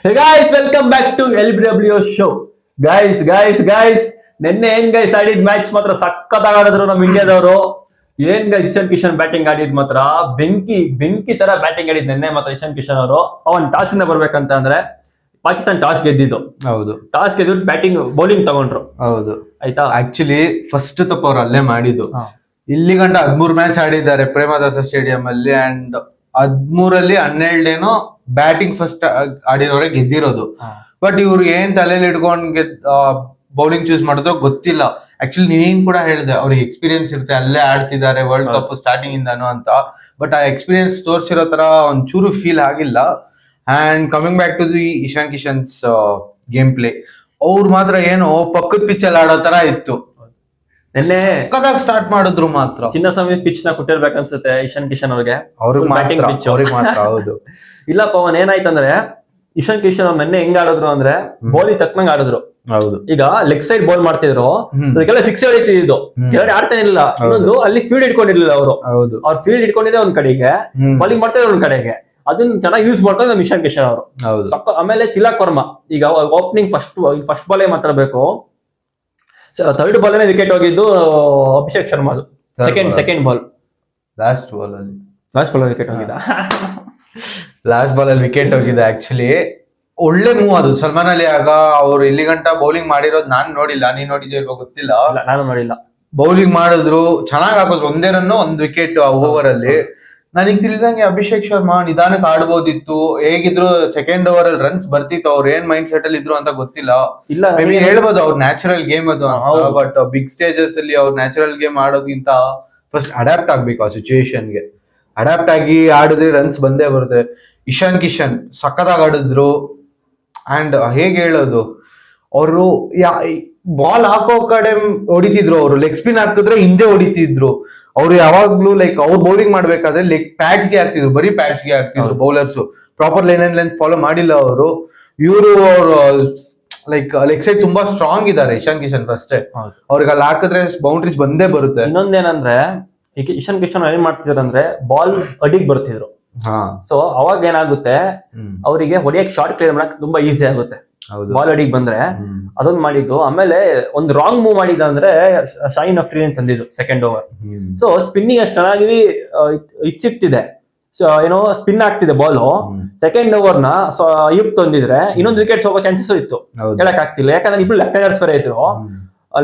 Hey guys, welcome back to LBW show. Guys ನಿನ್ನೆ ಏನ್ guys ಆಡಿದ್ match ಮಾತ್ರ ಸಖತ್ತಾಗಿ ಆಡಿದ್ರು ನಮ್ಮ ಇಂಡಿಯಾದವರು. ಏನ್ ಗೈಸ್ ಇಶಾನ್ ಕಿಶನ್ ಬ್ಯಾಟಿಂಗ್ ಆಡಿದ್ ಮಾತ್ರ ಬೆಂಕಿ ತರ ಬ್ಯಾಟಿಂಗ್ ಆಡಿದ್ ನಿನ್ನೆ ಮಾತ್ರ ಇಶಾನ್ ಕಿಶನ್ ಅವರು. ಅವನ್ ಟಾಸ್ ಇಂದ ಬರ್ಬೇಕಂತ ಅಂದ್ರೆ ಪಾಕಿಸ್ತಾನ ಟಾಸ್ ಗೆದ್ದಿದ್ದು. ಹೌದು, ಟಾಸ್ ಗೆದ್ದು ಬ್ಯಾಟಿಂಗ್ ಬೌಲಿಂಗ್ ತಗೊಂಡ್ರು. ಹೌದು ಆಯ್ತಾ. ಆಕ್ಚುಲಿ ಫಸ್ಟ್ ತಪ್ಪ ಅವ್ರು ಅಲ್ಲೇ ಮಾಡಿದ್ದು. ಇಲ್ಲಿ ಗಂಟ 13 ಮ್ಯಾಚ್ ಆಡಿದ್ದಾರೆ ಪ್ರೇಮದಾಸ ಸ್ಟೇಡಿಯಂ ಅಲ್ಲಿ. ಅಂಡ್ 13 12 ಬ್ಯಾಟಿಂಗ್ ಫಸ್ಟ್ ಆಡಿರೋರೆ ಗೆದ್ದಿರೋದು. ಬಟ್ ಇವ್ರು ಏನ್ ತಲೆಯಲ್ಲಿ ಇಟ್ಕೊಂಡ್ ಬೌಲಿಂಗ್ ಚೂಸ್ ಮಾಡಿದ್ರು ಗೊತ್ತಿಲ್ಲ. ಆಕ್ಚುಲಿ ನೀನ್ ಕೂಡ ಹೇಳಿದೆ ಅವ್ರಿಗೆ ಎಕ್ಸ್ಪೀರಿಯನ್ಸ್ ಇರುತ್ತೆ, ಅಲ್ಲೇ ಆಡ್ತಿದ್ದಾರೆ ವರ್ಲ್ಡ್ ಕಪ್ ಸ್ಟಾರ್ಟಿಂಗ್ ಇಂದಾನು ಅಂತ. ಬಟ್ ಆ ಎಕ್ಸ್ಪೀರಿಯನ್ಸ್ ತೋರ್ಸಿರೋ ತರ ಒಂಚೂರು ಫೀಲ್ ಆಗಿಲ್ಲ. And coming back to the Ishan Kishan's game play, ಅವ್ರು ಮಾತ್ರ ಏನು ಪಕ್ಕದ ಪಿಚ್ ಅಲ್ಲಿ ಆಡೋ ತರ ಇತ್ತು. ನಿನ್ನೆ ಕದಾಗ ಸ್ಟಾರ್ಟ್ ಮಾಡಿದ್ರು ಮಾತ್ರ ಚಿನ್ನಸ್ವಾಮಿ ಪಿಚ್ ನ ಕೊಟ್ಟಿರ್ಬೇಕು ಅನ್ಸುತ್ತೆ ಇಶಾನ್ ಕಿಶನ್ ಅವ್ರಿಗೆ. ಅವ್ರಿಗೆ ಮಾತ್ರ ಹೌದು. ಇಲ್ಲ ಪವನ್, ಏನಾಯ್ತಂದ್ರೆ ಇಶಾನ್ ಕಿಶನ್ ಅವ್ರು ನಿನ್ನೆ ಹೆಂಗ್ ಆಡಿದ್ರು ಅಂದ್ರೆ ಬೌಲಿಂಗ್ ತಕ್ಕನಂಗ್ ಆಡಿದ್ರು. ಹೌದು, ಈಗ ಲೆಗ್ ಸೈಡ್ ಬಾಲ್ ಮಾಡ್ತಿದ್ರು, ಅದಕ್ಕೆಲ್ಲ ಸಿಕ್ಸ್ ಹೊಡಿತಿದ್ದು, ಕೆಳಗಡೆ ಆಡ್ತಾನೆ ಇಲ್ಲ. ಇನ್ನೊಂದು ಅಲ್ಲಿ ಫೀಲ್ಡ್ ಇಟ್ಕೊಂಡಿರ್ಲಿಲ್ಲ ಅವರು. ಅವ್ರ ಫೀಲ್ಡ್ ಇಟ್ಕೊಂಡಿದ್ದೆ ಒಂದ್ ಕಡೆಗೆ, ಬೌಲಿಂಗ್ ಮಾಡ್ತಾ ಒಂದ್ ಕಡೆಗೆ. ಅದನ್ನ ಚೆನ್ನಾಗಿ ಯೂಸ್ ಮಾಡ್ಕೊಂಡು ನಮ್ಮ ಇಶಾನ್ ಕಿಶನ್ ಅವರು. ಆಮೇಲೆ ತಿಲಕ್ ವರ್ಮಾ ಈಗ ಓಪನಿಂಗ್ ಫಸ್ಟ್ ಬಾಲೇ ಮಾತಾಡ್ಬೇಕು. ಥರ್ಡ್ ಬಾಲ್ ವಿಕೆಟ್ ಹೋಗಿದ್ದು ಅಭಿಷೇಕ್ ಶರ್ಮಾದು. Second ball last ball wicket ಹೋಗಿದ್ದ. ಲಾಸ್ಟ್ ಬಾಲ್ ಅಲ್ಲಿ ವಿಕೆಟ್ ಹೋಗಿದೆ. ಆಕ್ಚುಲಿ ಒಳ್ಳೆ ಮೂವ್ ಅದು ಸಲ್ಮಾನ್ ಅಲಿ. ಆಗ ಅವ್ರು ಇಲ್ಲಿ ಗಂಟ ಬೌಲಿಂಗ್ ಮಾಡಿರೋದು ನಾನ್ ನೋಡಿಲ್ಲ, ನೀನ್ ನೋಡಿದ್ಯೋ ಇಲ್ವೋ ಗೊತ್ತಿಲ್ಲ. ನಾನು ನೋಡಿಲ್ಲ. ಬೌಲಿಂಗ್ ಮಾಡಿದ್ರು, ಚೆನ್ನಾಗ್ ಹಾಕಿದ್ರು. ಒಂದೇ ರನ್ನು ಒಂದ್ ವಿಕೆಟ್ ಓವರ್ ಅಲ್ಲಿ. ನನಗೆ ತಿಳಿದಂಗೆ ಅಭಿಷೇಕ್ ಶರ್ಮಾ ನಿಧಾನಕ್ಕೆ ಆಡ್ಬೋದಿತ್ತು. ಹೇಗಿದ್ರು ಸೆಕೆಂಡ್ ಓವರ್ ಅಲ್ಲಿ ರನ್ಸ್ ಬರ್ತಿತ್ತು. ಅವ್ರ ಏನ್ ಮೈಂಡ್ ಸೆಟ್ ಅಲ್ಲಿ ಇದ್ರು ಅಂತ ಗೊತ್ತಿಲ್ಲ. ಇಲ್ಲ, ಹೇಳ್ಬೋದು ಅವ್ರ ನ್ಯಾಚುರಲ್ ಗೇಮ್ ಅದು. ಬಟ್ ಬಿಗ್ ಸ್ಟೇಜಸ್ ಅಲ್ಲಿ ಅವ್ರ ನ್ಯಾಚುರಲ್ ಗೇಮ್ ಆಡೋದ್ಕಿಂತ ಫಸ್ಟ್ ಅಡಾಪ್ಟ್ ಆಗ್ಬೇಕು ಆ ಸಿಚುಯೇಷನ್ಗೆ. ಅಡಾಪ್ಟ್ ಆಗಿ ಆಡಿದ್ರೆ ರನ್ಸ್ ಬಂದೇ ಬರುತ್ತೆ. ಇಶಾನ್ ಕಿಶನ್ ಸಖತ್ತಾಗಿ ಆಡಿದ್ರು. ಅಂಡ್ ಹೇಗೆ ಹೇಳೋದು, ಅವರು ಬಾಲ್ ಹಾಕೋ ಕಡೆ ಹೊಡಿತಿದ್ರು. ಅವರು ಲೆಗ್ ಸ್ಪಿನ್ ಹಾಕಿದ್ರೆ ಹಿಂದೆ ಹೊಡಿತಿದ್ರು. ಅವ್ರು ಯಾವಾಗ್ಲೂ ಲೈಕ್ ಅವ್ರು ಬೌಲಿಂಗ್ ಮಾಡ್ಬೇಕಾದ್ರೆ ಲೆಗ್ ಪ್ಯಾಡ್ಸ್ ಗೆ ಹಾಕ್ತಿದ್ರು, ಬರೀ ಪ್ಯಾಡ್ಸ್ ಗೆ ಹಾಕ್ತಿದ್ರು bowlers. Proper line and length follow ಮಾಡಿಲ್ಲ ಅವರು. ಅವರು ಲೈಕ್ ಲೆಗ್ ಸೈಡ್ ತುಂಬಾ ಸ್ಟ್ರಾಂಗ್ ಇದಾರೆ ಇಶಾನ್ ಕಿಶನ್. ಅಷ್ಟೇ ಅವ್ರಿಗೆ ಅಲ್ಲಿ ಹಾಕಿದ್ರೆ ಬೌಂಡ್ರೀಸ್ ಬಂದೇ ಬರುತ್ತೆ. ಇನ್ನೊಂದೇನಂದ್ರೆ ಈಗ ಇಶಾನ್ ಕಿಶನ್ ಏನ್ ಮಾಡ್ತಿದ್ರು ಅಂದ್ರೆ ಬಾಲ್ ಅಡಿಗ್ ಬರ್ತಿದ್ರು. ಸೊ ಅವಾಗ ಏನಾಗುತ್ತೆ, ಅವರಿಗೆ ಹೊಡಿಯಕ್ ಶಾರ್ಟ್ ಕ್ಲಿಯರ್ ಮಾಡಕ್ ತುಂಬಾ ಈಸಿ ಆಗುತ್ತೆ. ಬಾಲ್ ಅಡಿಗೆ ಬಂದ್ರೆ ಅದೊಂದು ಮಾಡಿದ್ದು. ಆಮೇಲೆ ಒಂದು ರಾಂಗ್ ಮೂವ್ ಮಾಡಿದ ಅಂದ್ರೆ ಶಾಹಿನ್ ಅಫ್ರೀನ್ ತಂದಿದ್ದು ಸೆಕೆಂಡ್ ಓವರ್. ಸೊ ಸ್ಪಿನ್ನಿಂಗ್ ಅಷ್ಟು ಚೆನ್ನಾಗಿ ಇಚ್ಚಿಕ್ತಿದೆ. ಸೊ ಏನೋ ಸ್ಪಿನ್ ಆಗ್ತಿದೆ ಬಾಲು. ಸೆಕೆಂಡ್ ಓವರ್ ನ ಅಯ್ಯೂಬ್ ತಂದಿದ್ರೆ ಇನ್ನೊಂದು ವಿಕೆಟ್ಸ್ ಹೋಗೋ ಚಾನ್ಸಸ್ ಇತ್ತು. ಹೇಳಕ್ ಆಗ್ತಿಲ್ಲ, ಯಾಕಂದ್ರೆ ಇಬ್ರು ಲೆಫ್ಟ್ ಹ್ಯಾಂಡರ್ಸ್ ಬೇರೆ ಇದ್ರು.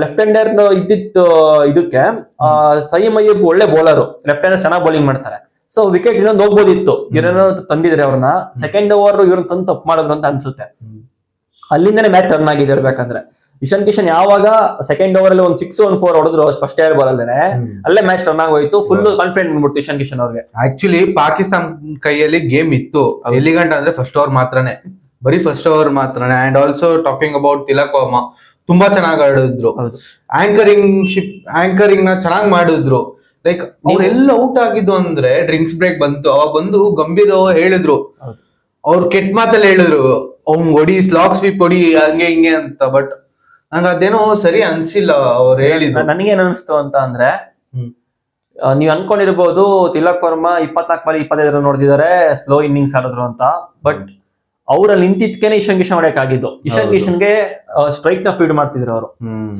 ಲೆಫ್ಟ್ ಹ್ಯಾಂಡರ್ ಇದ್ದಿತ್ತು ಇದಕ್ಕೆ. ಸಯೀಮ್ ಅಯ್ಯೂಬ್ ಒಳ್ಳೆ ಬೌಲರ್, ಲೆಫ್ಟ್ ಹ್ಯಾಂಡರ್ ಚೆನ್ನಾಗಿ ಬೌಲಿಂಗ್ ಮಾಡ್ತಾರೆ. ಸೊ ವಿಕೆಟ್ ಇನ್ನೊಂದು ಹೋಗ್ಬೋದಿತ್ತು ಇವರೇನೋ ತಂದಿದ್ರೆ ಅವ್ರನ್ನ. ಸೆಕೆಂಡ್ ಓವರ್ ಇವ್ರನ್ನ ತಂದು ತಪ್ಪು ಮಾಡಿದ್ರು ಅಂತ ಅನ್ಸುತ್ತೆ. ಅಲ್ಲಿಂದನೇ ಮ್ಯಾಚ್ ಟರ್ನ್ ಆಗಿದೆ ಹೇಳ್ಬೇಕಂದ್ರೆ. ಇಶಾನ್ ಕಿಶನ್ ಯಾವಾಗ ಸೆಕೆಂಡ್ ಓವರ್ ಅಲ್ಲಿ ಒಂದು 6 1 4 ಹೊಡೆದ್ರು ಫಸ್ಟ್ ಏರ್ ಬಾಲ್ ಅಲ್ಲೇ, ಅಲ್ಲೇ ಮ್ಯಾಚ್ ಟರ್ನ್ ಆಗೋಯ್ತು. ಫುಲ್ ಕಾನ್ಫಿಡೆಂಟ್ ಬಂದ್ಬಿಡ್ತು ಇಶಾನ್ ಕಿಶನ್ ಅವ್ರಿಗೆ. ಆಕ್ಚುಲಿ ಪಾಕಿಸ್ತಾನ ಕೈಯಲ್ಲಿ ಗೇಮ್ ಇತ್ತು ಎಲ್ಲಿಗಂಟ ಅಂದ್ರೆ ಫಸ್ಟ್ ಓವರ್ ಮಾತ್ರನೇ, ಬರೀ ಫಸ್ಟ್ ಓವರ್ ಮಾತ್ರನೇ. And also talking about Tilak Varma ತುಂಬಾ ಚೆನ್ನಾಗಿ ಆಡಿದ್ರು. ಆಂಕರಿಂಗ್ ನ ಚೆನ್ನಾಗಿ ಮಾಡಿದ್ರು. ಲೈಕ್ ಅವ್ರೆಲ್ಲ ಔಟ್ ಆಗಿದ್ದು ಅಂದ್ರೆ ಡ್ರಿಂಕ್ಸ್ ಬ್ರೇಕ್ ಬಂತು. ಅವಾಗ ಬಂದು ಗಂಭೀರ್ ಹೇಳಿದ್ರು, ಅವ್ರು ಕೆಟ್ಟ ಮಾತಲ್ಲಿ ಹೇಳಿದ್ರು, ಅವ್ನ್ ಹೊಡಿ ಸ್ಲಾಕ್ ಸ್ವೀಪ್ ಹೊಡಿ ಹಂಗೆ ಹಿಂಗೆ ಅಂತ. ಬಟ್ ನಂಗೆ ಅದೇನೋ ಸರಿ ಅನ್ಸಿಲ್ಲ ಅವ್ರು ಹೇಳಿದ್ರು. ನನಗೇನ್ ಅನಿಸ್ತು ಅಂತ ಅಂದ್ರೆ, ನೀವ್ ಅನ್ಕೊಂಡಿರ್ಬೋದು ತಿಲಕ್ ವರ್ಮಾ 24 ಬಾರಿ 25 ರನ್ ನೋಡಿದಾರೆ, ಸ್ಲೋ ಇನ್ನಿಂಗ್ಸ್ ಆಡಿದ್ರು ಅಂತ. ಬಟ್ ಅವ್ರಲ್ಲಿ ನಿಂತಿದ್ಕೇನೆ ಇಶಾನ್ ಕಿಶನ್ ಹೊಡೆಯಕ್ ಆಗಿದ್ದು. ಇಶಾನ್ ಕಿಶನ್ಗೆ ಸ್ಟ್ರೈಕ್ ನ ಫೀಡ್ ಮಾಡ್ತಿದ್ರು ಅವರು.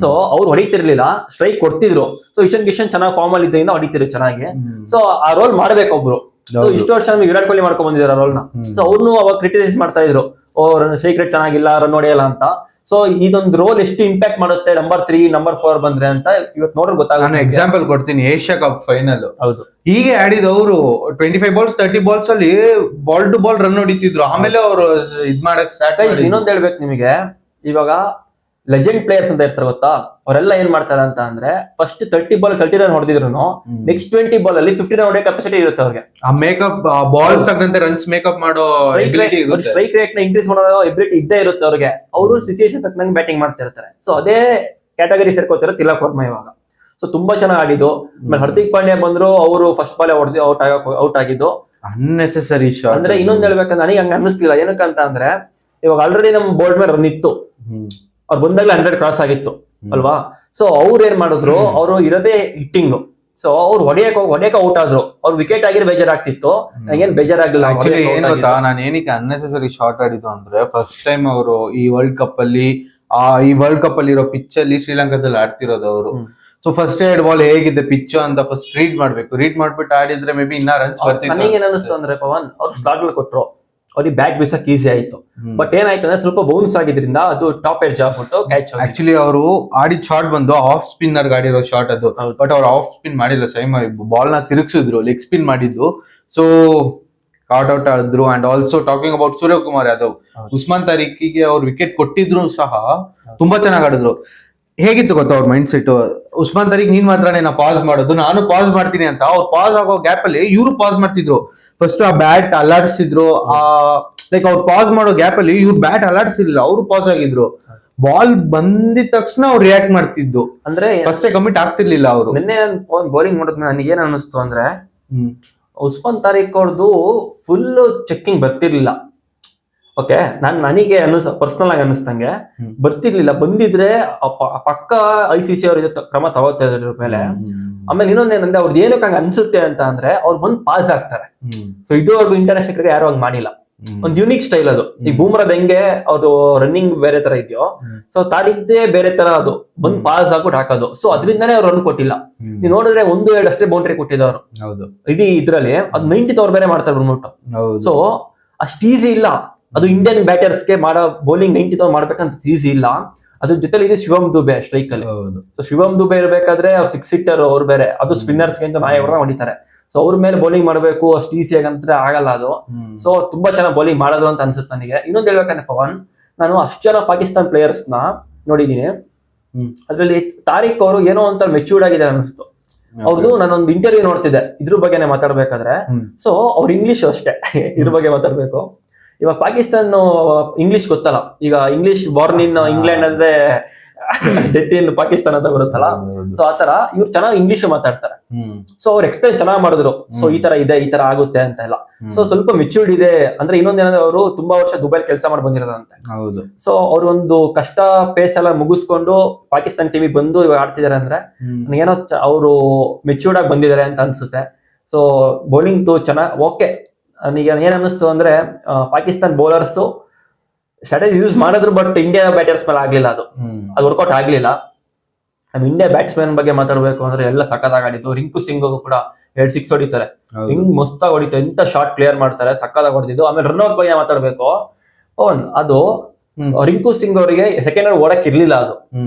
ಸೊ ಅವ್ರು ಹೊಡಿತಿರ್ಲಿಲ್ಲ, ಸ್ಟ್ರೈಕ್ ಕೊಡ್ತಿದ್ರು. ಸೊ ಇಶಾನ್ ಕಿಶನ್ ಚೆನ್ನಾಗಿ ಫಾರ್ಮ್ ಅಲ್ಲಿ ಇದ್ದಿಂದ ಹೊಡಿತಿದ್ರು ಚೆನ್ನಾಗಿ. ಸೊ ಆ ರೋಲ್ ಮಾಡ್ಬೇಕು ಒಬ್ರು. ಇಷ್ಟು ವರ್ಷ ವಿರಾಟ್ ಕೊಹ್ಲಿ ಮಾಡ್ಕೊಂಡ್ ಬಂದಿದ್ದಾರೆ ರೋಲ್ ನ. ಸೊ ಅವ್ರನ್ನು ಅವಾಗ ಕ್ರಿಟಿಸೈಸ್ ಮಾಡ್ತಾ ಇದ್ರು, ಸ್ಟ್ರೈಕ್ ರೇಟ್ ಚೆನ್ನಾಗಿಲ್ಲ, ರನ್ ಹೊಡೆಯಲ್ಲ ಅಂತ. ಸೊ ಇದೊಂದು ರೋಲ್ ಎಷ್ಟು ಇಂಪ್ಯಾಕ್ಟ್ ಮಾಡುತ್ತೆ ನಂಬರ್ 3 ನಂಬರ್ 4 ಬಂದ್ರೆ ಅಂತ ಇವತ್ತು ನೋಡ್ರೆ ಗೊತ್ತಾಗ. ನಾನು ಎಕ್ಸಾಂಪಲ್ ಕೊಡ್ತೀನಿ, ಏಷ್ಯಾ ಕಪ್ ಫೈನಲ್. ಹೌದು, ಹೀಗೆ ಆಡಿದವರು 25 ಬಾಲ್ಸ್ 30 ಬಾಲ್ಸ್ ಅಲ್ಲಿ ಬಾಲ್ ಟು ಬಾಲ್ ರನ್ ಹೊಡಿತಿದ್ರು. ಆಮೇಲೆ ಅವರು ಇದ್ ಮಾಡಕ್ ಸ್ಟಾರ್ಟ್. ಇನ್ನೊಂದ್ ಹೇಳ್ಬೇಕು ನಿಮಗೆ, ಇವಾಗ ಲೆಜೆಂಡ್ ಪ್ಲೇಯರ್ಸ್ ಅಂತ ಇರ್ತಾರೆ ಗೊತ್ತಾ, ಅವರೆಲ್ಲ ಏನ್ ಮಾಡ್ತಾರೆ ಅಂತ ಅಂದ್ರೆ ಫಸ್ಟ್ 30 ಬಾಲ್ 30 ರನ್ ಹೊಡೆದಿದ್ರು ನೆಕ್ಸ್ಟ್ 20 ಬಾಲ್ ಅಲ್ಲಿ 50 ರನ್ ಹೊಡೆಯೋ ಕೆಪಾಸಿಟಿ ಇರುತ್ತೆ ಅವ್ರಿಗೆ. ಆ ಮೇಕಪ್ ಬಾಲ್ ತಕ್ಕಂತೆ ರನ್ಸ್ ಮೇಕಪ್ ಮಾಡೋ ಸ್ಟ್ರೈಕ್ ರೇಟ್ ನ ಇನ್ಕ್ರೀಸ್ ಮಾಡೋ ಎಬಿಲಿಟಿ ಇದ್ದೇ ಇರುತ್ತೆ ಅವ್ರಿಗೆ. ಅವರು ಸಿಚುಯೇಷನ್ ತಕ್ಕಂಗೆ ಬ್ಯಾಟಿಂಗ್ ಮಾಡ್ತಾ ಇರ್ತಾರೆ. ಸೊ ಅದೇ ಕ್ಯಾಟಗರಿ ಸೇರ್ಕೋತಾರೆ ತಿಲಕ್ ವರ್ಮಾ ಇವಾಗ. ಸೊ ತುಂಬಾ ಚೆನ್ನಾಗಿ ಆಡಿದ್ದು. ಆಮೇಲೆ ಹಾರ್ದಿಕ್ ಪಾಂಡ್ಯ ಬಂದ್ರು, ಅವರು ಫಸ್ಟ್ ಬಾಲ್ ಹೊಡೆದು ಔಟ್ ಆಗಿದ್ದು ಅನ್ನೆಸೆಸರಿ ಶಾಟ್. ಅಂದ್ರೆ ಇನ್ನೊಂದ್ ಹೇಳ್ಬೇಕಂದ್ರೆ ನನಗೆ ಹಂಗ ಅನ್ನಿಸ್ಲಿಲ್ಲ. ಏನಕ್ಕಂತ ಅಂದ್ರೆ ಇವಾಗ ಆಲ್ರೆಡಿ ನಮ್ ಬೋರ್ಡ್ ಮೇಲೆ ರನ್ ಇತ್ತು, ಅವ್ರು ಬಂದಾಗಲೇ 100 ಕ್ರಾಸ್ ಆಗಿತ್ತು ಅಲ್ವಾ. ಸೊ ಅವ್ರು ಏನ್ ಮಾಡಿದ್ರು, ಅವರು ಇರೋದೇ ಹಿಟ್ಟಿಂಗ್. ಸೊ ಅವ್ರು ಹೊಡೆಯಕ್ಕೆ ಔಟ್ ಆದ್ರು, ಅವ್ರು ವಿಕೆಟ್ ಆಗಿರೋ ಬೇಜಾರಾಗ್ತಿತ್ತು, ನನಗೇನ್ ಬೇಜಾರಾಗ್ಲಿಲ್ಲ. ಆಕ್ಚುಲಿ ಏನ್ ಗೊತ್ತಾ, ನಾನು ಏನಕ್ಕೆ ಅನ್ನೆಸೆಸರಿ ಶಾರ್ಟ್ ಆಡಿದ್ದು ಅಂದ್ರೆ, ಫಸ್ಟ್ ಟೈಮ್ ಅವರು ಈ ವರ್ಲ್ಡ್ ಕಪ್ ಅಲ್ಲಿ ಇರೋ ಪಿಚ್ ಅಲ್ಲಿ ಶ್ರೀಲಂಕಾದಲ್ಲಿ ಆಡ್ತಿರೋದು ಅವರು. ಸೊ ಫಸ್ಟ್ 2 ಬಾಲ್ ಹೇಗಿದೆ ಪಿಚ್ ಅಂತ ಫಸ್ಟ್ ರೀಡ್ ಮಾಡ್ಬಿಟ್ಟು ಆಡಿದ್ರೆ ಮೇ ಬಿ ಇನ್ನ ರನ್ಸ್ ಬರ್ತಿತ್ತು. ನನಗೆ ಏನ್ ಅನಿಸ್ತು ಅಂದ್ರೆ ಪವನ್, ಅವ್ರು ಸ್ಲಾಟ್ ಕೊಟ್ರು, ಅವ್ರಿಗೆ ಬ್ಯಾಟ್ ಬೀಸಕ್ ಈಸಿ ಆಯ್ತು. ಬಟ್ ಏನಾಯ್ತು ಅಂದ್ರೆ ಸ್ವಲ್ಪ ಬೌನ್ಸ್ ಆಗಿದ್ರಿಂದ ಅದು ಟಾಪ್ ಎಡ್ಜ್ ಆಗ್ಬಿಟ್ಟು ಕ್ಯಾಚ್. ಆಕ್ಚುಲಿ ಅವರು ಆಡಿದ ಶಾಟ್ ಬಂದು ಆಫ್ ಸ್ಪಿನ್ನರ್ ಗಾಡಿರೋ ಶಾಟ್ ಅದು, ಬಟ್ ಅವ್ರು ಆಫ್ ಸ್ಪಿನ್ ಮಾಡಿಲ್ಲ, ಸೈಮ್ ಬಾಲ್ ನ ತಿರುಗಿಸಿದ್ರು, ಲೆಗ್ ಸ್ಪಿನ್ ಮಾಡಿದ್ದು. ಸೊ ಕಾಟ್ ಔಟ್ ಆಡಿದ್ರು. And also talking about Suryakumar Yadav, Usman ತಾರೀಕಿಗೆ ಅವ್ರು ವಿಕೆಟ್ ಕೊಟ್ಟಿದ್ರು ಸಹ ತುಂಬಾ ಚೆನ್ನಾಗಿ ಆಡಿದ್ರು. ಹೇಗಿತ್ತು ಗೊತ್ತಾ ಅವ್ರ ಮೈಂಡ್ ಸೆಟ್, ಉಸ್ಮಾನ್ ತಾರೀಕ್ ನೀನ್ ಮಾತ್ರನೇ ನಾ ಪಾಸ್ ಮಾಡೋದು, ನಾನು ಪಾಸ್ ಮಾಡ್ತೀನಿ ಅಂತ. ಅವ್ರು ಪಾಸ್ ಆಗೋ ಗ್ಯಾಪ್ ಅಲ್ಲಿ ಇವ್ರು ಪಾಸ್ ಮಾಡ್ತಿದ್ರು. ಫಸ್ಟ್ ಆ ಬ್ಯಾಟ್ ಅಲ್ಲಾಡಿಸಿದ್ರು, ಲೈಕ್ ಅವ್ರು ಪಾಸ್ ಮಾಡೋ ಗ್ಯಾಪ್ ಅಲ್ಲಿ ಇವ್ರು ಬ್ಯಾಟ್ ಅಲ್ಲಾಡಿಸಿರ್ಲಿಲ್ಲ, ಅವ್ರು ಪಾಸ್ ಆಗಿದ್ರು. ಬಾಲ್ ಬಂದಿದ ತಕ್ಷಣ ಅವ್ರು ರಿಯಾಕ್ಟ್ ಮಾಡ್ತಿದ್ದು, ಅಂದ್ರೆ ಫಸ್ಟ್ ಕಮಿಟ್ ಆಗ್ತಿರ್ಲಿಲ್ಲ ಅವರು. ನಿನ್ನೆ ಬೌಲಿಂಗ್ ಮಾಡೋದ್ ನನಗೇನ್ ಅನಿಸ್ತು ಅಂದ್ರೆ, ಉಸ್ಮಾನ್ ತಾರೀಕ್ ಅವ್ರದ್ದು ಫುಲ್ ಚೆಕ್ಕಿಂಗ್ ಬರ್ತಿರ್ಲಿಲ್ಲ. ಓಕೆ, ನನಗೆ ಪರ್ಸನಲ್ ಆಗಿ ಅನ್ನಿಸ್ತಂಗೆ ಬರ್ತಿರ್ಲಿಲ್ಲ. ಬಂದಿದ್ರೆ ಪಕ್ಕ ICC ಅವ್ರ ಕ್ರಮ ತಗೋತಾ ಇದ್ರ ಮೇಲೆ. ಆಮೇಲೆ ಇನ್ನೊಂದೇನಂದ್ರೆ ಅವ್ರದ್ದು ಏನಕ್ಕೆ ಹಂಗ ಅನ್ಸುತ್ತೆ ಅಂತ ಅಂದ್ರೆ, ಅವ್ರು ಬಂದ್ ಪಾಸ್ ಆಗ್ತಾರೆ. ಸೊ ಇದುವರೆಗೂ ಇಂಟರ್ನ್ಯಾಷನಲ್ ಕ್ರಿಕೆಟ್ ಯಾರು ಹಂಗ್ ಮಾಡಿಲ್ಲ. ಒಂದ್ ಯುನಿಕ್ ಸ್ಟೈಲ್ ಅದು. ಈ ಬೂಮ್ರಾದ್ ಹೆಂಗೆ ಅದು ರನ್ನಿಂಗ್ ಬೇರೆ ತರ ಇದೆಯೋ, ಸೊ ತಾರಿದ್ದೇ ಬೇರೆ ತರ ಅದು, ಬಂದ್ ಪಾಸ್ ಆಗ್ಬಿಟ್ಟು ಹಾಕೋದು. ಸೊ ಅದರಿಂದಾನೇ ಅವ್ರು ರನ್ ಕೊಟ್ಟಿಲ್ಲ. ನೀವು ನೋಡಿದ್ರೆ 1-2 ಅಷ್ಟೇ ಬೌಂಡ್ರಿ ಕೊಟ್ಟಿದ್ದವ್ರು ಇಡೀ ಇದ್ರಲ್ಲಿ. ಅದ್ 90th ಓವರ್ ಬೇರೆ ಮಾಡ್ತಾರೆ ಬಂದ್ಬಿಟ್ಟು. ಸೊ ಅಷ್ಟು ಈಸಿ ಇಲ್ಲ ಅದು. ಇಂಡಿಯನ್ ಬ್ಯಾಟರ್ಸ್ಗೆ ಮಾಡೋ ಬೌಲಿಂಗ್ 90th ಓವರ್ ಮಾಡ್ಬೇಕಂತ ಈಸಿ ಇಲ್ಲ. ಅದ್ರ ಜೊತೆಲಿ ಇದೆ ಶಿವಮ್ ದುಬೆ ಸ್ಟ್ರೈಕ್ ಅಲ್ಲಿ. ಸೊ ಶಿವಮ್ ದುಬೆ ಇರ್ಬೇಕಾದ್ರೆ ಅವ್ರು 6 ಹಿಟ್ಟರ್, ಅವ್ರು ಬೇರೆ, ಅದು ಸ್ಪಿನ್ನರ್ಸ್ಗೆ ಅಂತ ನಾಯವ್ರನ್ನ ಹೊಡಿತಾರೆ. ಸೊ ಅವ್ರ ಮೇಲೆ ಬೌಲಿಂಗ್ ಮಾಡಬೇಕು ಅಷ್ಟು ಈಸಿಯಾಗಿ ಅಂತ ಆಗಲ್ಲ ಅದು. ಸೊ ತುಂಬಾ ಚೆನ್ನಾಗಿ ಬೌಲಿಂಗ್ ಮಾಡಿದ್ರು ಅಂತ ಅನ್ಸುತ್ತೆ ನನಗೆ. ಇನ್ನೊಂದು ಹೇಳ್ಬೇಕಂದ್ರೆ ಪವನ್, ನಾನು ಅಷ್ಟು ಜನ ಪಾಕಿಸ್ತಾನ್ ಪ್ಲೇಯರ್ಸ್ ನ ನೋಡಿದೀನಿ. ಅದ್ರಲ್ಲಿ ತಾರಿಕ್ ಅವರು ಏನೋ ಒಂಥರ ಮೆಚ್ಯೂರ್ಡ್ ಆಗಿದೆ ಅನಿಸ್ತು ಅವ್ರದ್ದು. ನಾನೊಂದು ಇಂಟರ್ವ್ಯೂ ನೋಡ್ತಿದ್ದೆ ಇದ್ರ ಬಗ್ಗೆನೆ ಮಾತಾಡ್ಬೇಕಾದ್ರೆ. ಸೊ ಅವ್ರು ಇಂಗ್ಲಿಷ್ ಅಷ್ಟೇ ಇದ್ರ ಬಗ್ಗೆ ಮಾತಾಡ್ಬೇಕು. ಇವಾಗ ಪಾಕಿಸ್ತಾನ ಇಂಗ್ಲಿಷ್ ಗೊತ್ತಲ್ಲ, ಈಗ ಇಂಗ್ಲಿಷ್ ಬಾರ್ನ್ ಇನ್ ಇಂಗ್ಲೆಂಡ್ ಅಂದ್ರೆ ಡೆತ್ ಇನ್ ಪಾಕಿಸ್ತಾನ ಅಂತ ಬರುತ್ತಲ್ಲ. ಸೊ ಆತರ ಇವ್ರು ಚೆನ್ನಾಗಿ ಇಂಗ್ಲಿಷ್ ಮಾತಾಡ್ತಾರೆ. ಸೊ ಅವ್ರು ಎಕ್ಸ್ಪ್ಲೇನ್ ಚೆನ್ನಾಗಿ ಮಾಡಿದ್ರು. ಸೊ ಈ ತರ ಇದೆ, ಈ ತರ ಆಗುತ್ತೆ ಅಂತ ಎಲ್ಲ. ಸೊ ಸ್ವಲ್ಪ ಮೆಚ್ಯೂರ್ಡ್ ಇದೆ ಅಂದ್ರೆ. ಇನ್ನೊಂದೇನಂದ್ರೆ ಅವರು ತುಂಬಾ ವರ್ಷ ದುಬೈಲ್ ಕೆಲಸ ಮಾಡಿ ಬಂದಿರೋದಂತೆ. ಹೌದು. ಸೊ ಅವ್ರ ಒಂದು ಕಷ್ಟ ಪೇಸ್ ಎಲ್ಲ ಮುಗಿಸ್ಕೊಂಡು ಪಾಕಿಸ್ತಾನ ಟೀಮಿಗೆ ಬಂದು ಇವಾಗ ಆಡ್ತಿದಾರೆ ಅಂದ್ರೆ, ಏನೋ ಅವರು ಮೆಚ್ಯೂರ್ಡ್ ಆಗಿ ಬಂದಿದ್ದಾರೆ ಅಂತ ಅನ್ಸುತ್ತೆ. ಸೊ ಬೌಲಿಂಗ್ ಚೆನ್ನಾಗಿ ಓಕೆ. ನನಗೆ ಏನ್ ಅನ್ನಿಸ್ತು ಅಂದ್ರೆ, ಪಾಕಿಸ್ತಾನ್ ಬೌಲರ್ಸ್ ಸ್ಟ್ರಾಟಜಿ ಯೂಸ್ ಮಾಡಿದ್ರು, ಬಟ್ ಇಂಡಿಯಾ ಬ್ಯಾಟರ್ಸ್ ಮೇಲೆ ಆಗ್ಲಿಲ್ಲ ಅದು ವರ್ಕೌಟ್ ಆಗ್ಲಿಲ್ಲ. ಇಂಡಿಯಾ ಬ್ಯಾಟ್ಸ್ಮನ್ ಬಗ್ಗೆ ಮಾತಾಡ್ಬೇಕು ಅಂದ್ರೆ ಎಲ್ಲ ಸಖತ್ತಾಗಿ ಆಡಿತ್ತು. ರಿಂಕು ಸಿಂಗ್ ಕೂಡ 2 6 ಹೊಡಿತಾರೆ, ಹಿಂಗ್ ಮಸ್ತಾಗಿ ಹೊಡಿತಾರೆ, ಎಂತ ಶಾರ್ಟ್ ಕ್ಲಿಯರ್ ಮಾಡ್ತಾರೆ, ಸಖತ್ತಾಗಿ ಹೊಡೆದಿದ್ದು. ಆಮೇಲೆ ರನ್ಔಟ್ ಬಗ್ಗೆ ಮಾತಾಡ್ಬೇಕು, ಅದು ರಿಂಕು ಸಿಂಗ್ ಅವರಿಗೆ ಸೆಕೆಂಡ್ ಓವರ್ ಓಡಕ್ ಇರ್ಲಿಲ್ಲ ಅದು.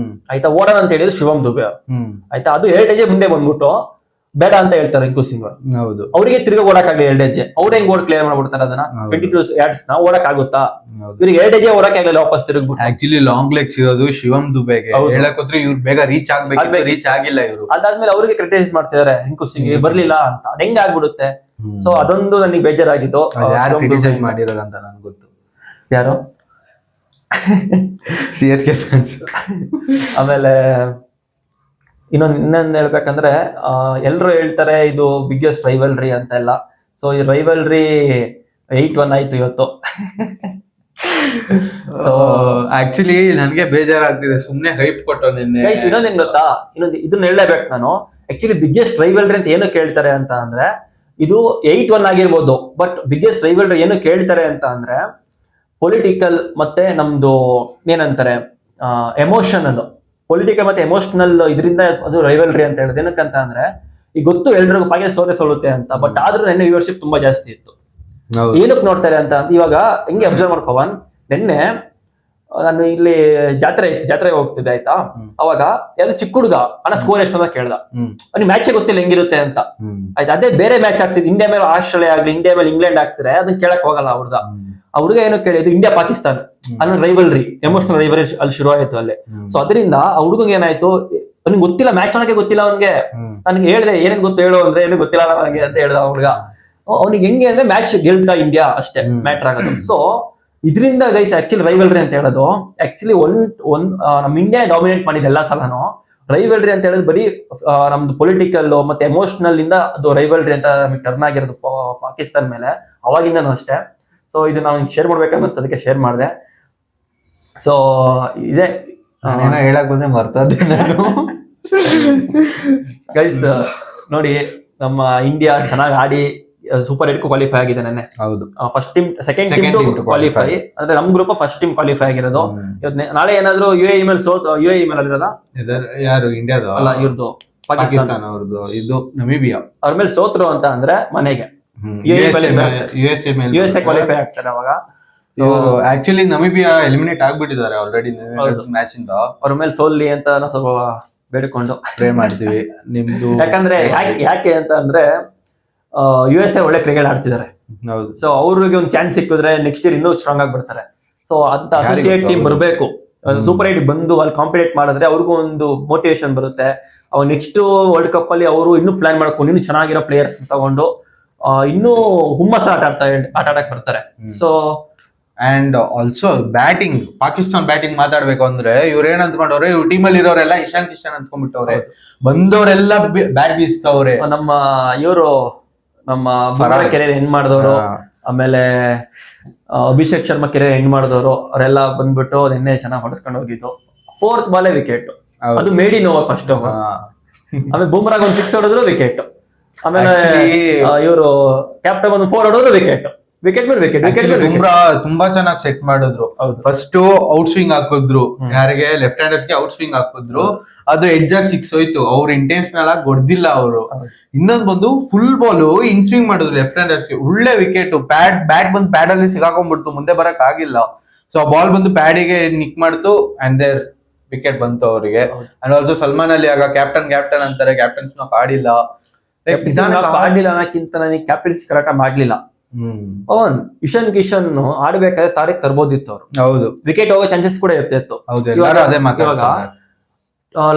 ಆಯ್ತಾ, ಓಡೋಣ ಅಂತ ಹೇಳಿದ್ರು ಶಿವಮ್ ದುಬೆ ಆಯ್ತಾ. ಅದು 2 ಹೆಜ್ಜೆ ಮುಂದೆ ಬಂದ್ಬಿಟ್ಟು ಬೇಡ ಅಂತ ಹೇಳ್ತಾರೆ ರಿಂಕು ಸಿಂಗ್ ಅವರು. ಹೌದು, ಅವರಿಗೆ ತಿರ್ಗಿ ಓಡಕ್ಕಾಗಲಿ 2 ಹೆಜ್ಜೆ. ಅವ್ರ ಹೆಂಗ್ ಓಡ್ ಕ್ಲಿಯರ್ ಮಾಡ್ಬಿಡ್ತಾರೆ ಅದನ್ನ 22 yards ನ ಓಡಕ್ ಆಗುತ್ತಾ? ಇವ್ರಿಗೆ 2 ಹೆಜ್ಜೆ ಓಡಕ್ ಆಗಲಿಲ್ಲ, ವಾಪಸ್ ತಿರುಗ್ಬಿಟ್ಟು. ಆಕ್ಚುಲಿ ಲಾಂಗ್ ಲೆಗ್ಸ್ ಇರೋದು ಶಿವಮ್ ದುಬೆಗೆ. ಹೇಳಕ್ ಹೋದ್ರೆ ಇವ್ರು ಬೇಗ ರೀಚ್ ಆಗ್ಬೇಕು, ರೀಚ್ ಆಗಿಲ್ಲ ಇವರು. ಅದಾದ್ಮೇಲೆ ಅವ್ರಿಗೆ ಕ್ರಿಟಿಸೈಸ್ ಮಾಡ್ತಿದ್ದಾರೆ ರಿಂಕು ಸಿಂಗ್ ಬರ್ಲಿಲ್ಲ ಅಂತ. ಅದ್ ಹೆಂಗ್ ಆಗ್ಬಿಡುತ್ತೆ? ಸೊ ಅದೊಂದು ನನಗೆ ಬೇಜಾರಾಗಿತ್ತು. ಯಾರು ಕ್ರಿಟಿಸೈಸ್ ಮಾಡಿರೋದಂತ ನನ್ಗೆ ಗೊತ್ತು. ಯಾರು? CSK fans. ಆಮೇಲೆ ಇನ್ನೊಂದು ಹೇಳ್ಬೇಕಂದ್ರೆ, ಎಲ್ರು ಹೇಳ್ತಾರೆ ಇದು ಬಿಗ್ಗೆಸ್ಟ್ ರೈವಲ್ರಿ ಅಂತ ಎಲ್ಲ. ಸೊ ಈ ರೈವಲ್ರಿ 8-1 ಆಯ್ತು ಇವತ್ತು. ಸೊ ಆಕ್ಚುಲಿ ನನ್ಗೆ ಬೇಜಾರಾಗ್ತಿದೆ, ಸುಮ್ನೆ ಹೈಪ್ ಕೊಟ್ಟು ನಿನ್ನೆ. ಇನ್ನೊಂದೇನ್ ಗೊತ್ತಾ, ಇದನ್ನ ಹೇಳಲೇಬೇಕು ನಾನು. ಆಕ್ಚುಲಿ ಬಿಗ್ಗೆಸ್ಟ್ ರೈವಲ್ರಿ ಅಂತ ಏನು ಕೇಳ್ತಾರೆ ಅಂತ ಅಂದ್ರೆ, ಇದು 8-1 ಆಗಿರ್ಬೋದು, ಬಟ್ ಬಿಗ್ಗೆಸ್ಟ್ ರೈವಲ್ರಿ ಏನು ಕೇಳ್ತಾರೆ ಅಂತ ಅಂದ್ರೆ, ಪೊಲಿಟಿಕಲ್ ಮತ್ತೆ ನಮ್ದು ಏನಂತಾರೆ ಎಮೋಷನಲ್, ಪೊಲಿಟಿಕಲ್ ಮತ್ತೆ ಎಮೋಷನಲ್ ಇದರಿಂದ ಅದು ರೈವಲ್ರಿ ಅಂತ ಹೇಳೋದು. ಏನಕ್ಕಂತ ಅಂದ್ರೆ, ಈಗ ಗೊತ್ತು ಎಲ್ರಿಗೂ ಪಾಕಿಸ್ತಾನ ಸೋಲುತ್ತೆ ಅಂತ, ಬಟ್ ಆದ್ರೂ ನೆನ್ನೆ ವ್ಯೂವರ್ಶಿಪ್ ತುಂಬಾ ಜಾಸ್ತಿ ಇತ್ತು. ಏನಕ್ಕೆ ನೋಡ್ತಾರೆ ಅಂತ ಇವಾಗ ಹೆಂಗೆ ಅಬ್ಸರ್ವ್ ಮಾಡ್ಕೋವನ್. ನೆನ್ನೆ ನಾನು ಇಲ್ಲಿ ಜಾತ್ರೆಗೆ ಹೋಗ್ತಿದ್ದೆ ಆಯ್ತಾ. ಅವಾಗ ಯಾವ್ದು ಚಿಕ್ಕ ಹುಡುಗ ಅಣ್ಣ ಸ್ಕೋರ್ ಎಷ್ಟು ಅಂತ ಕೇಳ್ದ. ಅವ್ನಿಗೆ ಮ್ಯಾಚೇ ಗೊತ್ತಿಲ್ಲ ಹೆಂಗಿರುತ್ತೆ ಅಂತ ಆಯ್ತಾ. ಅದೇ ಬೇರೆ ಮ್ಯಾಚ್ ಆಗ್ತಿದೆ, ಇಂಡಿಯಾ ಮೇಲೆ ಆಸ್ಟ್ರೇಲಿಯಾ ಆಗ್ಲಿ, ಇಂಡಿಯಾ ಮೇಲೆ ಇಂಗ್ಲೆಂಡ್ ಆಗ್ತಿದ್ರೆ ಅದನ್ನ ಕೇಳಕ್ ಹೋಗಲ್ಲ ಆ ಹುಡುಗ ಏನು ಕೇಳಿದ್ದು ಇಂಡಿಯಾ ಪಾಕಿಸ್ತಾನ ಅನ್ನೋ ರೈವಲ್ರಿ, ಎಮೋಷನಲ್ ರೈವಲ್ರಿ ಅಲ್ಲಿ ಶುರು ಆಯ್ತು ಅಲ್ಲಿ. ಸೊ ಅದರಿಂದ ಆ ಹುಡುಗಂಗೆ ಏನಾಯ್ತು, ಅವ್ನಿಗೆ ಗೊತ್ತಿಲ್ಲ, ಮ್ಯಾಚ್ ನೋಡಕ್ಕೆ ಗೊತ್ತಿಲ್ಲ ಅವನ್ಗೆ. ನನಗೆ ಹೇಳ್ದೆ ಏನೇನ್ ಗೊತ್ತು ಹೇಳು ಅಂದ್ರೆ, ಏನು ಗೊತ್ತಿಲ್ಲ ನನಗೆ ಅಂತ ಹೇಳ್ದ ಹುಡುಗ. ಅವ್ನಿಗೆ ಹೆಂಗೆ ಅಂದ್ರೆ ಮ್ಯಾಚ್ ಗೆಲ್ತಾ ಇಂಡಿಯಾ ಅಷ್ಟೇ ಮ್ಯಾಟರ್ ಆಗೋದು. ಸೊ ಇದರಿಂದ ಗೈಸ್ ಆಕ್ಚುಲಿ ರೈವಲ್ರಿ ಅಂತ ಹೇಳೋದು, ಆಕ್ಚುಲಿ ನಮ್ ಇಂಡಿಯಾ ಡಾಮಿನೇಟ್ ಮಾಡಿದ ಎಲ್ಲಾ ಸಲನು. ರೈವಲ್ರಿ ಅಂತ ಹೇಳೋದು ಬರೀ ನಮ್ದು ಪೊಲಿಟಿಕಲ್ ಮತ್ತೆ ಎಮೋಷನಲ್ ಇಂದ ಅದು ರೈವಲ್ರಿ ಅಂತ ಟರ್ನ್ ಆಗಿರೋದು ಪಾಕಿಸ್ತಾನ ಮೇಲೆ ಅವಾಗಿಂದನೂ ಅಷ್ಟೇ. ಸೊ ಇದು ನಾವು ಶೇರ್ ಮಾಡ್ಬೇಕನ್ನಿಸ್ತು, ಅದಕ್ಕೆ ಶೇರ್ ಮಾಡಿದೆ. ಸೊ ಇದೇ ಏನೋ ಹೇಳಕ್ ಬಂದೆ ಮರ್ತದೆ ನಾನು. ಗೈಸ್ ನೋಡಿ ನಮ್ಮ ಇಂಡಿಯಾ ಚೆನ್ನಾಗಿ ಆಡಿ ಸೂಪರ್ 8 ಕ್ವಾಲಿಫೈ ಆಗಿದೆ ನೆನ್ನೆ. ಹೌದು, first team second team qualify ಅಂದ್ರೆ ನಮ್ ಗ್ರೂಪ್ ಫಸ್ಟ್ ಟೀಮ್ ಕ್ವಾಲಿಫೈ ಆಗಿರೋದು. ನಾಳೆ ಏನಾದ್ರು UAE ಮೇಲೆ UAE ಮೇಲೆ ಅಲ್ಲಿರೋದ ಯಾರು ಇಂಡಿಯಾದ ಅಲ್ಲ ಇವ್ರದ್ದು ಪಾಕಿಸ್ತಾನ ಅವ್ರದ್ದು ಇದು ನಮಿಬಿಯಾ ಅವ್ರ ಮೇಲೆ ಸೋತ್ರು ಅಂತ ಅಂದ್ರೆ ಮನೆಗೆ USA ಕ್ವಾಲಿಫೈ ಆಗ್ತಾರೆ ಅವಾಗ. ಆಕ್ಚುಲಿ ನಮಿಬಿಯಾ ಎಲಿಮಿನೇಟ್ ಆಗ್ಬಿಟ್ಟಿದ್ದಾರೆ ಆಲ್ರೆಡಿ ಮ್ಯಾಚ್ ಇಂದ. ಅವ್ರ ಮೇಲೆ ಸೋಲ್ಲಿ ಅಂತ ನಾವು ಸ್ವಲ್ಪ ಬೇಡಿಕೊಂಡು ಪ್ರೇ ಮಾಡ್ತೀವಿ ನಿಮ್ದು. ಯಾಕಂದ್ರೆ ಯಾಕೆ ಅಂತ ಅಂದ್ರೆ USA ಒಳ್ಳೆ ಕ್ರಿಕೆಟ್ ಆಡ್ತಿದ್ದಾರೆ. ಹೌದು, ಸೊ ಅವ್ರಿಗೆ ಒಂದು ಚಾನ್ಸ್ ಸಿಕ್ಕಿದ್ರೆ ನೆಕ್ಸ್ಟ್ ಇಯರ್ ಇನ್ನೂ ಸ್ಟ್ರಾಂಗ್ ಆಗಿ ಬರ್ತಾರೆ. ಸೊ ಅಂತ ಅಸೋಸಿಯೇಟ್ ಟೀಮ್ ಬರಬೇಕು, ಸೂಪರ್ 8 ಬಂದು ಅಲ್ಲಿ ಕಾಂಪಿಟೇಟ್ ಮಾಡಿದ್ರೆ ಅವ್ರಿಗೂ ಒಂದು ಮೋಟಿವೇಶನ್ ಬರುತ್ತೆ. ಅವಾಗ ನೆಕ್ಸ್ಟ್ ವರ್ಲ್ಡ್ ಕಪ್ ಅಲ್ಲಿ ಅವರು ಇನ್ನೂ ಪ್ಲಾನ್ ಮಾಡ್ಕೊಂಡು ಇನ್ನೂ ಚೆನ್ನಾಗಿರೋ ಪ್ಲೇಯರ್ಸ್ ತಗೊಂಡು ಇನ್ನೂ ಹುಮ್ಮಸ ಆಟಾಡಕ್ ಬರ್ತಾರೆ. So and also batting, Pakistan batting ಮಾತಾಡ್ಬೇಕು ಅಂದ್ರೆ ಇವ್ರು ಏನ್ ಅಂದ್ಕೊಂಡವ್ರೆ, ಇವ್ರ ಟೀಮ್ ಅಲ್ಲಿ ಇರೋರೆಲ್ಲ ಇಶಾನ್ ಕಿಶನ್ ಅಂದ್ಕೊಂಡ್ಬಿಟ್ಟವ್ರೆ, ಬಂದವರೆಲ್ಲ ಬ್ಯಾಟ್ ಬೀಸ್ತವ್ರೆ. ನಮ್ಮ ಫರಾರ್ ಕೆರಿಯರ್ ಎಂಡ್ ಮಾಡಿದವರು, ಆಮೇಲೆ ಅಭಿಷೇಕ್ ಶರ್ಮಾ ಕೆರಿಯರ್ ಎಂಡ್ ಮಾಡಿದವರು, ಅವರೆಲ್ಲ ಬಂದ್ಬಿಟ್ಟು ನಿನ್ನೆ ಚೆನ್ನಾಗಿ ಹೊಡೆಸ್ಕೊಂಡು ಹೋಗಿದ್ದು. 4th ಬಾಲೇ ವಿಕೆಟ್, ಅದು made in over first over. ಆಮೇಲೆ ಬುಮ್ರಾಗ್ ಒಂದು 6 ಹೊಡೆದ್ರು ವಿಕೆಟ್. ಆಮೇಲೆ ಇವರು ಕ್ಯಾಪ್ಟನ್ ಒಂದು 4 ಹೊಡೆದ್ರು ವಿಕೆಟ್ ಮೇಲೆ ವಿಕೆಟ್. ಬುಮ್ರಾ ತುಂಬಾ ಚೆನ್ನಾಗಿ ಸೆಟ್ ಮಾಡಿದ್ರು. ಫಸ್ಟ್ ಔಟ್ ಸ್ವಿಂಗ್ ಹಾಕಿದ್ರು, ಯಾರಿಗೆ ಲೆಫ್ಟ್ ಹ್ಯಾಂಡರ್ಸ್ ಗೆ ಔಟ್ ಸ್ವಿಂಗ್ ಹಾಕಿದ್ರು, ಅದು ಎಡ್ಜ್ ಆಗಿ 6 ಹೋಯ್ತು. ಅವ್ರು ಇಂಟೆನ್ಷನಲ್ ಆಗಿ ಹೊಡೆದಿಲ್ಲ ಅವರು. ಇನ್ನೊಂದ್ ಬಂದು ಫುಲ್ ಬಾಲ್ ಇನ್ ಸ್ವಿಂಗ್ ಮಾಡಿದ್ರು ಲೆಫ್ಟ್ ಹ್ಯಾಂಡರ್ಸ್ ಗೆ, ಒಳ್ಳೆ ವಿಕೆಟ್. ಬ್ಯಾಟ್ ಬಂದು ಪ್ಯಾಡ್ ಅಲ್ಲಿ ಸಿಗಾಕೊಂಡ್ಬಿಡ್ತು, ಮುಂದೆ ಬರಕ್ ಆಗಿಲ್ಲ. ಸೊ ಆ ಬಾಲ್ ಬಂದು ಪ್ಯಾಡಿಗೆ ನಿಕ್ ಮಾಡ್ತು ಅಂಡ್ ದೇರ್ ವಿಕೆಟ್ ಬಂತು ಅವರಿಗೆ. ಅಂಡ್ ಆಲ್ಸೋ ಸಲ್ಮಾನ್ ಅಲಿ ಆಗ ಕ್ಯಾಪ್ಟನ್ ಅಂತಾರೆ, ಕ್ಯಾಪ್ಟನ್ಸ್ ಆಡಿಲ್ಲ ಅನ್ನಕ್ಕಿಂತ ನನಗೆ ಕ್ಯಾಪ್ಟನ್ಸಿ ಕರೆಕ್ಟ್ ಮಾಡ್ಲಿಲ್ಲ. ಇಶಾನ್ ಕಿಶನ್ ಆಡ್ಬೇಕಾದ್ರೆ ತಾರೀಕ್ ತರ್ಬೋದಿತ್ತು ಅವ್ರು. ಹೌದು, ವಿಕೆಟ್ ಹೋಗೋ ಚಾನ್ಸಸ್ ಕೂಡ ಇರ್ತಿತ್ತು. ಅದೇ ಇವಾಗ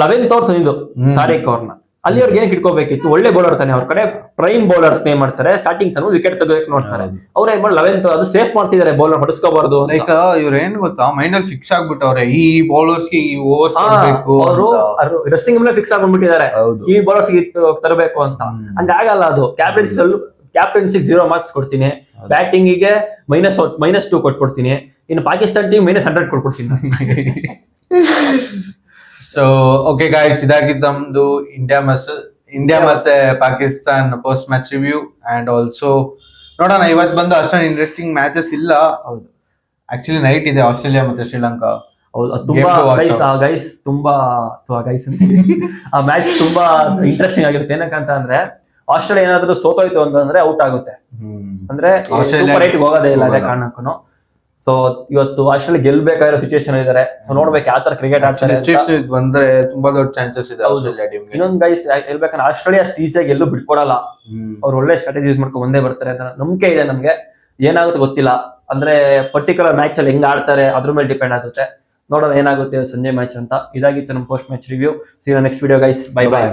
11th ಓವರ್ ತಂದಿದ್ದು ತಾರೀಕ್ ಅವ್ರನ್ನ, ಅಲ್ಲಿ ಅವ್ರಿಗೆ ಏನ್ ಇಟ್ಕೋಬೇಕಿತ್ತು, ಒಳ್ಳೆ ಬೌಲರ್ ತಾನೆ, ಅವ್ರ ಕಡೆ ಪ್ರೈಮ್ ಬೌಲರ್ಸ್ ನೇ ಮಾಡ್ತಾರೆ, ಸ್ಟಾರ್ಟಿಂಗ್ ತನಕ ವಿಕೆಟ್ ತೆಗೋಕ್ ನೋಡ್ತಾರೆ. ಅವ್ರ ಏನ್ ಮಾಡಿ 11th ಅದು ಸೇಫ್ ಮಾಡ್ತಿದ್ದಾರೆ, ಬೌಲರ್ ಹೊಡಿಸ್ಕೋಬಾರ್ದು. ಲೈಕ್ ಇವ್ರ ಏನ್ ಗೊತ್ತಾ, ಮೈಂಡ್ ಅಲ್ಲಿ ಫಿಕ್ಸ್ ಆಗ್ಬಿಟ್ಟವ್ರೆ ಈ ಬೌಲರ್ಸ್ ಗೆ ಈ ಓವರ್ಸ್ ಅವರು ರೆಸ್ಟಿಂಗ್ ಮೇಲೆ ಫಿಕ್ಸ್ ಆಗ್ಬಿಟ್ಟಿದ್ದಾರೆ, ಈ ಬೌಲರ್ಸ್ ತರಬೇಕು ಅಂತ. ಹಂಗಾಗಲ್ಲ ಅದು. ಕ್ಯಾಪ್ಟನ್ಸಿಗೆ 0 ಮಾರ್ಕ್ಸ್ ಕೊಡ್ತೀನಿ, ಬ್ಯಾಟಿಂಗ್ ಗೆ -2 ಕೊಟ್ಬಿಡ್ತೀನಿ, ಇನ್ನು ಪಾಕಿಸ್ತಾನ ಟೀಮ್ -100 ಕೊಟ್ಬಿಡ್ತೀನಿ. ಸೊ ಓಕೆ ಗಾಯ್ಸ್, ಇದಾಗಿತ್ತು ನಮ್ದು ಇಂಡಿಯಾ ಮತ್ತೆ Pakistan post match review. And also ನೋಡೋಣ, ಇವತ್ತು ಬಂದು ಅಷ್ಟೊಂದು ಇಂಟ್ರೆಸ್ಟಿಂಗ್ ಮ್ಯಾಚಸ್ ಇಲ್ಲ. ಹೌದು, ಆಕ್ಚುಲಿ ನೈಟ್ ಇದೆ ಆಸ್ಟ್ರೇಲಿಯಾ ಮತ್ತೆ ಶ್ರೀಲಂಕಾ. ತುಂಬಾ ಆ ಮ್ಯಾಚ್ ತುಂಬಾ ಇಂಟ್ರೆಸ್ಟಿಂಗ್ ಆಗಿರುತ್ತೆ. ಏನಕ್ಕಂತ ಅಂದ್ರೆ ಆಸ್ಟ್ರೇಲಿಯಾ ಏನಾದ್ರು ಸೋತೋಯ್ತು ಅಂತಂದ್ರೆ ಔಟ್ ಆಗುತ್ತೆ, ಅಂದ್ರೆ ಸೂಪರ್ 8 ಹೋಗೋದೇ ಇಲ್ಲ ಅದೇ ಕಾರಣಕ್ಕೂ. ಸೊ ಇವತ್ತು ಆಸ್ಟ್ರೇಲಿಯಾ ಗೆಲ್ಬೇಕಾಗಿರೋ ಸಿಚುವೇಶನ್ ಇದಾರೆ. ಸೊ ನೋಡ್ಬೇಕು ಯಾವ ತರ ಕ್ರಿಕೆಟ್ ಆಡ್ತಾರೆ ಬಂದ್ರೆ ತುಂಬಾ ದೊಡ್ಡ ಚಾನ್ಸಸ್ ಇದೆ. ಇನ್ನೊಂದು ಗೈಸ್ ಹೇಳ್ಬೇಕಂದ್ರೆ ಆಸ್ಟ್ರೇಲಿಯಾ ಅಷ್ಟು ಈಸಿಯಾಗಿ ಎಲ್ಲೂ ಬಿಟ್ಕೊಡಲ್ಲ, ಅವ್ರು ಒಳ್ಳೆ ಸ್ಟ್ರಾಟಜಿ ಯೂಸ್ ಮಾಡ್ಕೊಂಡು ಒಂದೇ ಬರ್ತಾರೆ ಅಂತ ನಂಬಿಕೆ ಇದೆ ನಮ್ಗೆ. ಏನಾಗುತ್ತೆ ಗೊತ್ತಿಲ್ಲ, ಅಂದ್ರೆ ಪರ್ಟಿಕ್ಯುಲರ್ ಮ್ಯಾಚ್ ಅಲ್ಲಿ ಹೆಂಗ್ ಆಡ್ತಾರೆ ಅದ್ರ ಮೇಲೆ ಡಿಪೆಂಡ್ ಆಗುತ್ತೆ. ನೋಡೋಣ ಏನಾಗುತ್ತೆ ಸಂಜೆ ಮ್ಯಾಚ್ ಅಂತ. ಇದಾಗಿತ್ತು ನಮ್ಮ post match review. See you next video guys, bye by.